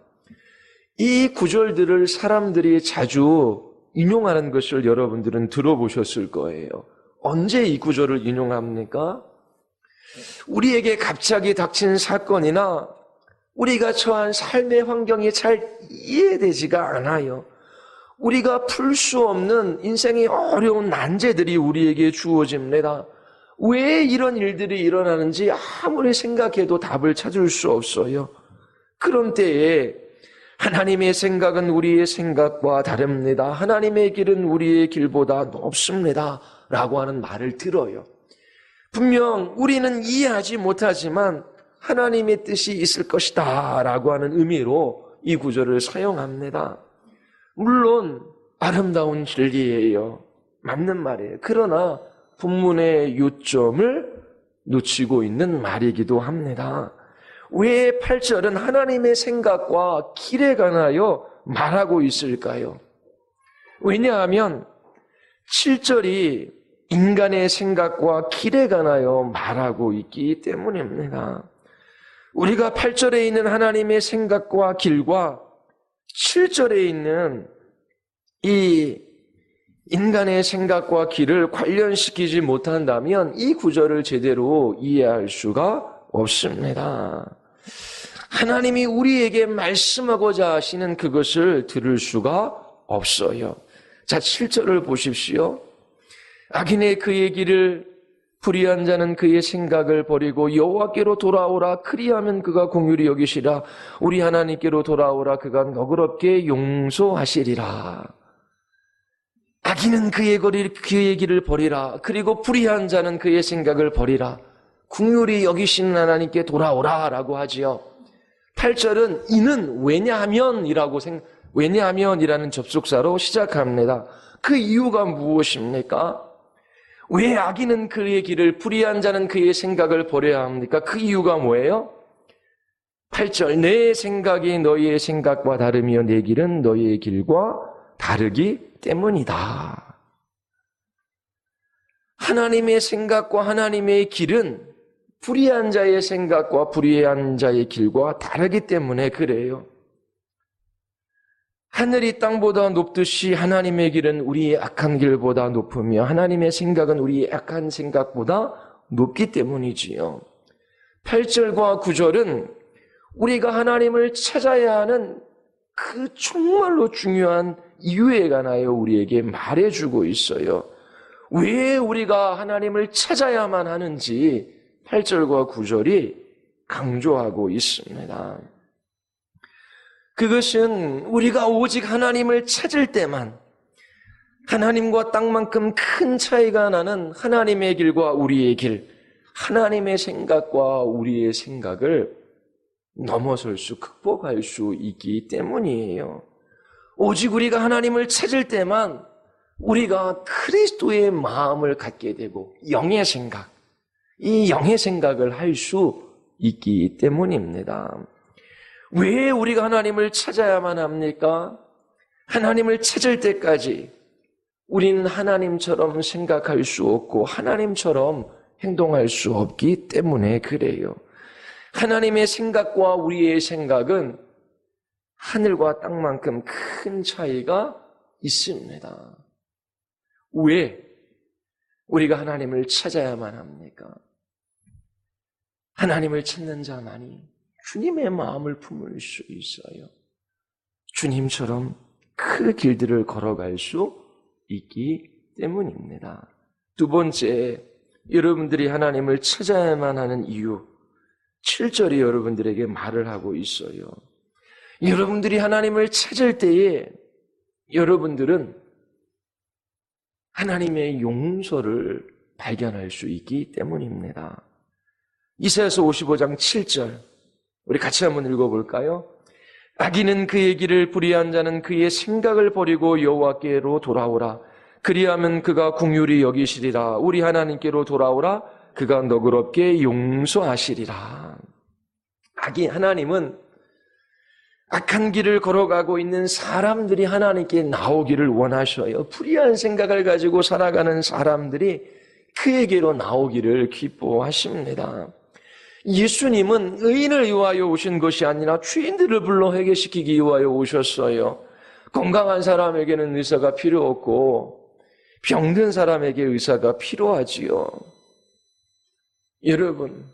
이 구절들을 사람들이 자주 인용하는 것을 여러분들은 들어보셨을 거예요. 언제 이 구절을 인용합니까? 우리에게 갑자기 닥친 사건이나 우리가 처한 삶의 환경이 잘 이해되지가 않아요. 우리가 풀 수 없는 인생의 어려운 난제들이 우리에게 주어집니다. 왜 이런 일들이 일어나는지 아무리 생각해도 답을 찾을 수 없어요. 그런 때에 하나님의 생각은 우리의 생각과 다릅니다. 하나님의 길은 우리의 길보다 높습니다. 라고 하는 말을 들어요. 분명 우리는 이해하지 못하지만 하나님의 뜻이 있을 것이다 라고 하는 의미로 이 구절을 사용합니다. 물론 아름다운 진리예요. 맞는 말이에요. 그러나 본문의 요점을 놓치고 있는 말이기도 합니다. 왜 8절은 하나님의 생각과 길에 관하여 말하고 있을까요? 왜냐하면 7절이 인간의 생각과 길에 관하여 말하고 있기 때문입니다. 우리가 8절에 있는 하나님의 생각과 길과 7절에 있는 이 인간의 생각과 길을 관련시키지 못한다면 이 구절을 제대로 이해할 수가 없습니다. 하나님이 우리에게 말씀하고자 하시는 그것을 들을 수가 없어요. 자, 7절을 보십시오. 악인의 그의 길을, 불의한 자는 그의 생각을 버리고 여호와께로 돌아오라. 그리하면 그가 긍휼히 여기시라. 우리 하나님께로 돌아오라. 그가 너그럽게 용서하시리라. 악인은 그의 길을 버리라. 그리고 불의한 자는 그의 생각을 버리라. 긍휼히 여기시는 하나님께 돌아오라 라고 하지요. 8절은 이는 왜냐하면이라는 접속사로 시작합니다. 그 이유가 무엇입니까? 왜 악인은 그의 길을, 불의한 자는 그의 생각을 버려야 합니까? 그 이유가 뭐예요? 8절, 내 생각이 너희의 생각과 다르며 내 길은 너희의 길과 다르기 때문이다. 하나님의 생각과 하나님의 길은 불의한 자의 생각과 불의한 자의 길과 다르기 때문에 그래요. 하늘이 땅보다 높듯이 하나님의 길은 우리의 악한 길보다 높으며 하나님의 생각은 우리의 악한 생각보다 높기 때문이지요. 8절과 9절은 우리가 하나님을 찾아야 하는 그 정말로 중요한 이유에 관하여 우리에게 말해주고 있어요. 왜 우리가 하나님을 찾아야만 하는지 8절과 9절이 강조하고 있습니다. 그것은 우리가 오직 하나님을 찾을 때만 하나님과 땅만큼 큰 차이가 나는 하나님의 길과 우리의 길, 하나님의 생각과 우리의 생각을 넘어설 수, 극복할 수 있기 때문이에요. 오직 우리가 하나님을 찾을 때만 우리가 그리스도의 마음을 갖게 되고 영의 생각, 이 영의 생각을 할 수 있기 때문입니다. 왜 우리가 하나님을 찾아야만 합니까? 하나님을 찾을 때까지 우리는 하나님처럼 생각할 수 없고 하나님처럼 행동할 수 없기 때문에 그래요. 하나님의 생각과 우리의 생각은 하늘과 땅만큼 큰 차이가 있습니다. 왜 우리가 하나님을 찾아야만 합니까? 하나님을 찾는 자만이 주님의 마음을 품을 수 있어요. 주님처럼 그 길들을 걸어갈 수 있기 때문입니다. 두 번째, 여러분들이 하나님을 찾아야만 하는 이유, 7절이 여러분들에게 말을 하고 있어요. 여러분들이 하나님을 찾을 때에 여러분들은 하나님의 용서를 발견할 수 있기 때문입니다. 이사야서 55장 7절, 우리 같이 한번 읽어볼까요? 악인은 그의 길을, 불의한 자는 그의 생각을 버리고 여호와께로 돌아오라. 그리하면 그가 긍휼히 여기시리라. 우리 하나님께로 돌아오라. 그가 너그럽게 용서하시리라. 하나님은 악한 길을 걸어가고 있는 사람들이 하나님께 나오기를 원하셔요. 불의한 생각을 가지고 살아가는 사람들이 그에게로 나오기를 기뻐하십니다. 예수님은 의인을 위하여 오신 것이 아니라 죄인들을 불러 회개시키기 위하여 오셨어요. 건강한 사람에게는 의사가 필요 없고 병든 사람에게 의사가 필요하지요. 여러분,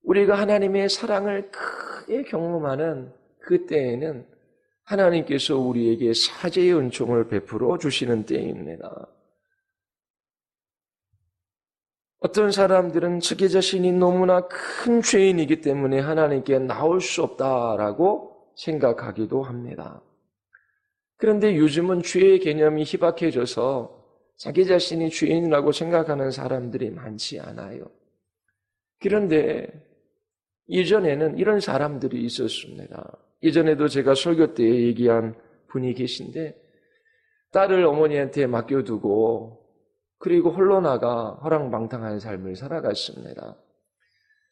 우리가 하나님의 사랑을 크게 경험하는 그때에는 하나님께서 우리에게 사죄의 은총을 베풀어 주시는 때입니다. 어떤 사람들은 자기 자신이 너무나 큰 죄인이기 때문에 하나님께 나올 수 없다라고 생각하기도 합니다. 그런데 요즘은 죄의 개념이 희박해져서 자기 자신이 죄인이라고 생각하는 사람들이 많지 않아요. 그런데 예전에는 이런 사람들이 있었습니다. 예전에도 제가 설교 때 얘기한 분이 계신데 딸을 어머니한테 맡겨두고 그리고 홀로 나가 허랑방탕한 삶을 살아갔습니다.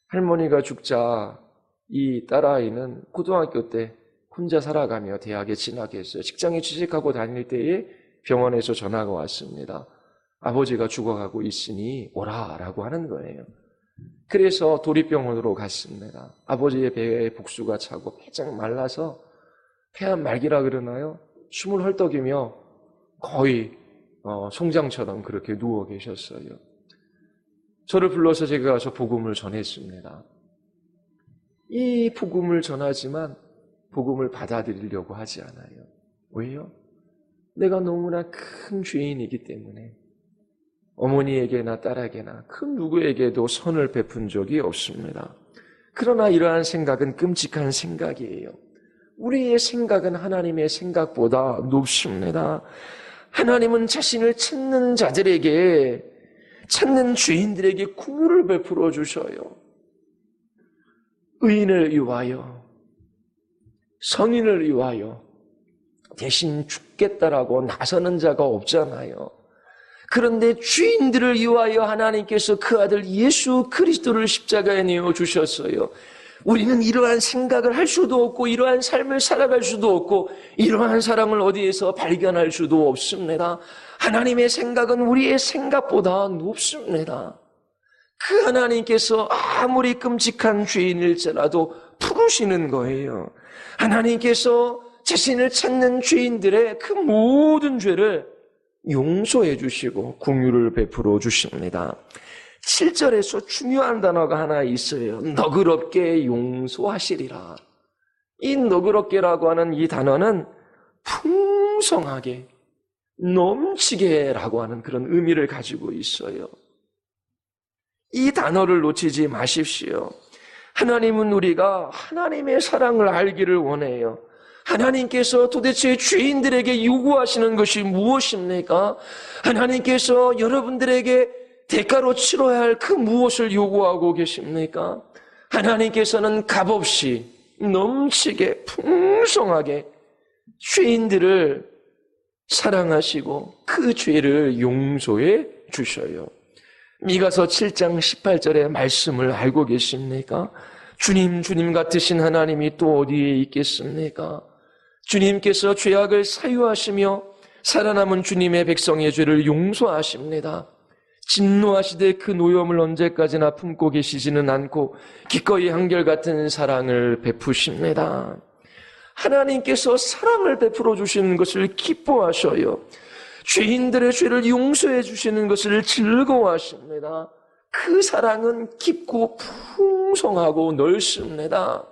할머니가 죽자 이 딸아이는 고등학교 때 혼자 살아가며 대학에 진학했어요. 직장에 취직하고 다닐 때에 병원에서 전화가 왔습니다. 아버지가 죽어가고 있으니 오라라고 하는 거예요. 그래서 도립병원으로 갔습니다. 아버지의 배에 복수가 차고 바짝 말라서 폐암 말기라 그러나요? 숨을 헐떡이며 거의 송장처럼 그렇게 누워 계셨어요. 저를 불러서 제가 가서 복음을 전했습니다. 이 복음을 전하지만 복음을 받아들이려고 하지 않아요. 왜요? 내가 너무나 큰 죄인이기 때문에 어머니에게나 딸에게나 그 누구에게도 선을 베푼 적이 없습니다. 그러나 이러한 생각은 끔찍한 생각이에요. 우리의 생각은 하나님의 생각보다 높습니다. 하나님은 자신을 찾는 자들에게, 찾는 죄인들에게 긍휼을 베풀어 주셔요. 의인을 위하여, 성인을 위하여 대신 죽겠다라고 나서는 자가 없잖아요. 그런데 죄인들을 위하여 하나님께서 그 아들 예수 그리스도를 십자가에 내어 주셨어요. 우리는 이러한 생각을 할 수도 없고 이러한 삶을 살아갈 수도 없고 이러한 사랑을 어디에서 발견할 수도 없습니다. 하나님의 생각은 우리의 생각보다 높습니다. 그 하나님께서 아무리 끔찍한 죄인일지라도 부르시는 거예요. 하나님께서 자신을 찾는 죄인들의 그 모든 죄를 용서해 주시고 긍휼을 베풀어 주십니다. 7절에서 중요한 단어가 하나 있어요. 너그럽게 용서하시리라. 이 너그럽게라고 하는 이 단어는 풍성하게, 넘치게라고 하는 그런 의미를 가지고 있어요. 이 단어를 놓치지 마십시오. 하나님은 우리가 하나님의 사랑을 알기를 원해요. 하나님께서 도대체 죄인들에게 요구하시는 것이 무엇입니까? 하나님께서 여러분들에게 대가로 치러야 할 그 무엇을 요구하고 계십니까? 하나님께서는 값없이 넘치게 풍성하게 죄인들을 사랑하시고 그 죄를 용서해 주셔요. 미가서 7장 18절의 말씀을 알고 계십니까? 주님 같으신 하나님이 또 어디에 있겠습니까? 주님께서 죄악을 사유하시며 살아남은 주님의 백성의 죄를 용서하십니다. 진노하시되 그 노염을 언제까지나 품고 계시지는 않고 기꺼이 한결같은 사랑을 베푸십니다. 하나님께서 사랑을 베풀어 주시는 것을 기뻐하셔요. 죄인들의 죄를 용서해 주시는 것을 즐거워하십니다. 그 사랑은 깊고 풍성하고 넓습니다.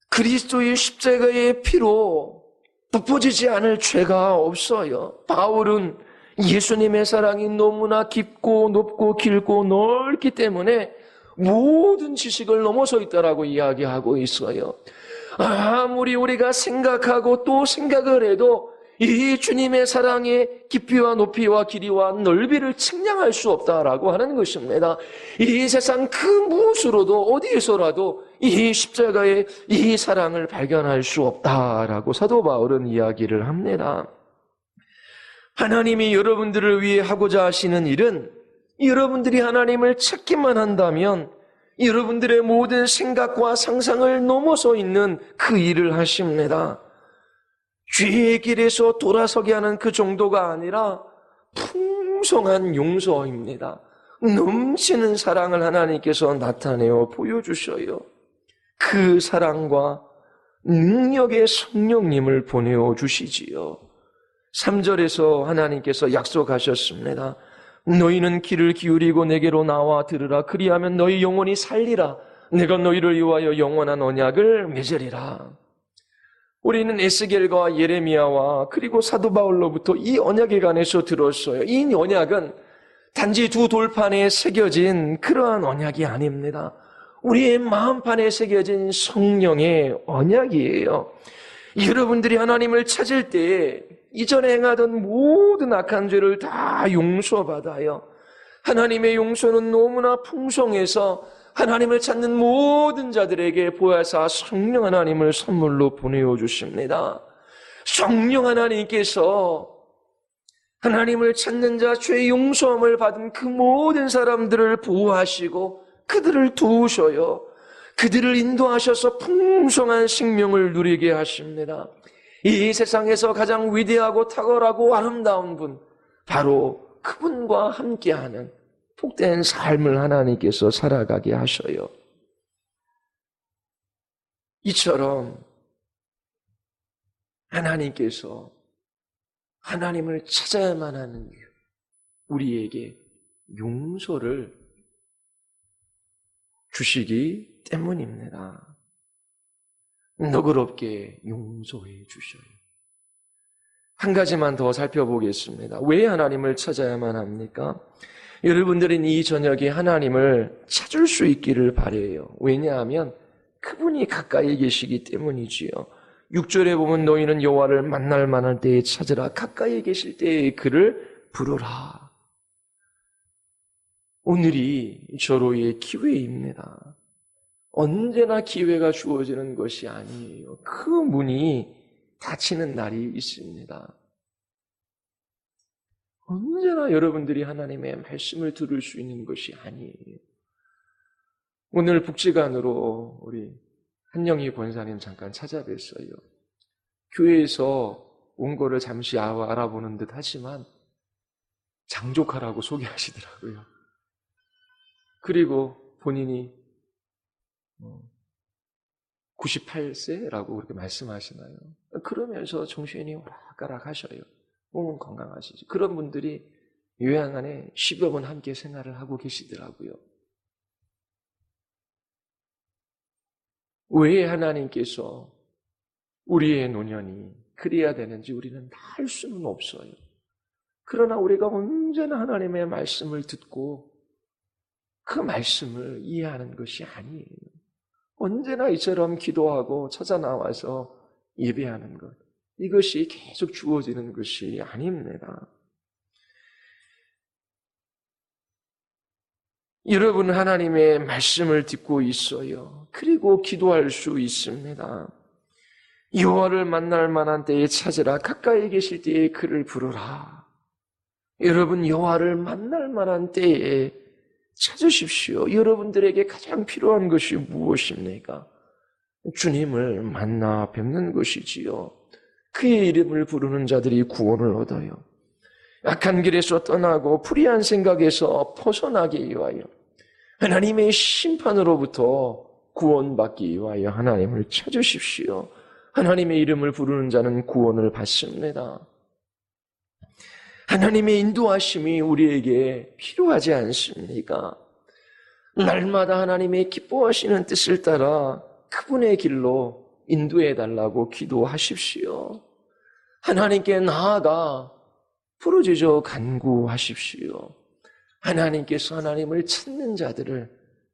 그리스도의 십자가의 피로 덮어지지 않을 죄가 없어요. 바울은 예수님의 사랑이 너무나 깊고 높고 길고 넓기 때문에 모든 지식을 넘어서 있다라고 이야기하고 있어요. 아무리 우리가 생각하고 또 생각을 해도 이 주님의 사랑의 깊이와 높이와 길이와 넓이를 측량할 수 없다라고 하는 것입니다. 이 세상 그 무엇으로도 어디에서라도 이 십자가의 이 사랑을 발견할 수 없다라고 사도 바울은 이야기를 합니다. 하나님이 여러분들을 위해 하고자 하시는 일은 여러분들이 하나님을 찾기만 한다면 여러분들의 모든 생각과 상상을 넘어서 있는 그 일을 하십니다. 죄의 길에서 돌아서게 하는 그 정도가 아니라 풍성한 용서입니다. 넘치는 사랑을 하나님께서 나타내어 보여주셔요. 그 사랑과 능력의 성령님을 보내어 주시지요. 3절에서 하나님께서 약속하셨습니다. 너희는 귀를 기울이고 내게로 나와 들으라. 그리하면 너희 영혼이 살리라. 내가 너희를 위하여 영원한 언약을 맺으리라. 우리는 에스겔과 예레미야와 그리고 사도 바울로부터 이 언약에 관해서 들었어요. 이 언약은 단지 두 돌판에 새겨진 그러한 언약이 아닙니다. 우리의 마음판에 새겨진 성령의 언약이에요. 여러분들이 하나님을 찾을 때에 이전에 행하던 모든 악한 죄를 다 용서받아요. 하나님의 용서는 너무나 풍성해서 하나님을 찾는 모든 자들에게 보혜사 성령 하나님을 선물로 보내어 주십니다. 성령 하나님께서 하나님을 찾는 자, 죄 용서함을 받은 그 모든 사람들을 보호하시고 그들을 도우셔요. 그들을 인도하셔서 풍성한 생명을 누리게 하십니다. 이 세상에서 가장 위대하고 탁월하고 아름다운 분, 바로 그분과 함께하는 복된 삶을 하나님께서 살아가게 하셔요. 이처럼 하나님께서 하나님을 찾아야만 하는 이유, 우리에게 용서를 주시기 때문입니다. 너그럽게 용서해 주셔요. 한 가지만 더 살펴보겠습니다. 왜 하나님을 찾아야만 합니까? 여러분들은 이 저녁에 하나님을 찾을 수 있기를 바라요. 왜냐하면 그분이 가까이 계시기 때문이지요. 6절에 보면 너희는 여호와를 만날 만한 때에 찾으라. 가까이 계실 때에 그를 부르라. 오늘이 절호의 기회입니다. 언제나 기회가 주어지는 것이 아니에요. 그 문이 닫히는 날이 있습니다. 언제나 여러분들이 하나님의 말씀을 들을 수 있는 것이 아니에요. 오늘 북지간으로 우리 한영희 권사님 잠깐 찾아뵀어요. 교회에서 온 거를 잠시 알아보는 듯 하지만 장족하라고 소개하시더라고요. 그리고 본인이 98세라고 그렇게 말씀하시나요? 그러면서 정신이 오락가락 하셔요. 몸은 건강하시지. 그런 분들이 요양 안에 10여 번 함께 생활을 하고 계시더라고요. 왜 하나님께서 우리의 노년이 그래야 되는지 우리는 다 알 수는 없어요. 그러나 우리가 언제나 하나님의 말씀을 듣고 그 말씀을 이해하는 것이 아니에요. 언제나 이처럼 기도하고 찾아 나와서 예배하는 것, 이것이 계속 주어지는 것이 아닙니다. 여러분 하나님의 말씀을 듣고 있어요. 그리고 기도할 수 있습니다. 여호와를 만날 만한 때에 찾으라. 가까이 계실 때에 그를 부르라. 여러분 여호와를 만날 만한 때에 찾으십시오. 여러분들에게 가장 필요한 것이 무엇입니까? 주님을 만나 뵙는 것이지요. 그의 이름을 부르는 자들이 구원을 얻어요. 악한 길에서 떠나고 불의한 생각에서 벗어나기 위하여 하나님의 심판으로부터 구원받기 위하여 하나님을 찾으십시오. 하나님의 이름을 부르는 자는 구원을 받습니다. 하나님의 인도하심이 우리에게 필요하지 않습니까? 날마다 하나님의 기뻐하시는 뜻을 따라 그분의 길로 인도해달라고 기도하십시오. 하나님께 나아가 부르짖어 간구하십시오. 하나님께서 하나님을 찾는 자들을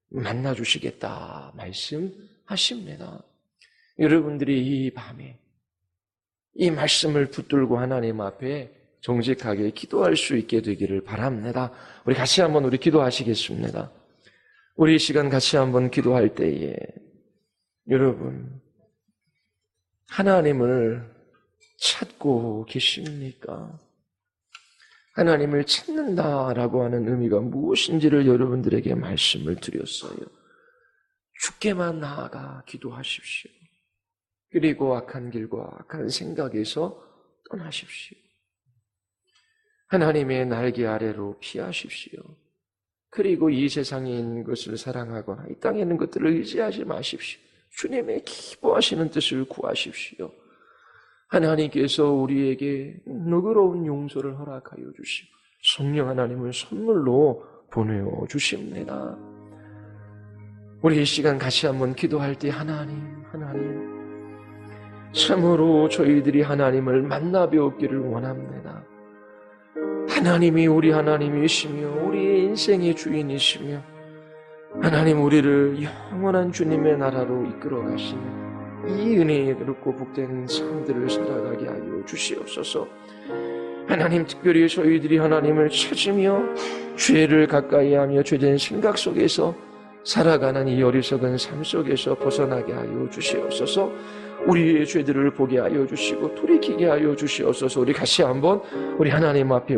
만나주시겠다 말씀하십니다. 여러분들이 이 밤에 이 말씀을 붙들고 하나님 앞에 정직하게 기도할 수 있게 되기를 바랍니다. 우리 같이 한번 우리 기도하시겠습니다. 우리 이 시간 같이 한번 기도할 때에 여러분 하나님을 찾고 계십니까? 하나님을 찾는다라고 하는 의미가 무엇인지를 여러분들에게 말씀을 드렸어요. 주께만 나아가 기도하십시오. 그리고 악한 길과 악한 생각에서 떠나십시오. 하나님의 날개 아래로 피하십시오. 그리고 이 세상에 있는 것을 사랑하거나 이 땅에 있는 것들을 의지하지 마십시오. 주님의 기뻐하시는 뜻을 구하십시오. 하나님께서 우리에게 너그러운 용서를 허락하여 주시고 성령 하나님을 선물로 보내주십니다. 우리 이 시간 같이 한번 기도할 때 하나님 참으로 저희들이 하나님을 만나 뵈었기를 원합니다. 하나님이 우리 하나님이시며 우리의 인생의 주인이시며 하나님 우리를 영원한 주님의 나라로 이끌어 가시는 이 은혜에 그렇고 복된 삶들을 살아가게 하여 주시옵소서. 하나님 특별히 저희들이 하나님을 찾으며 죄를 가까이하며 죄된 생각 속에서 살아가는 이 어리석은 삶 속에서 벗어나게 하여 주시옵소서. 우리의 죄들을 보게 하여 주시고 돌이키게 하여 주시옵소서. 우리 같이 한번 우리 하나님 앞에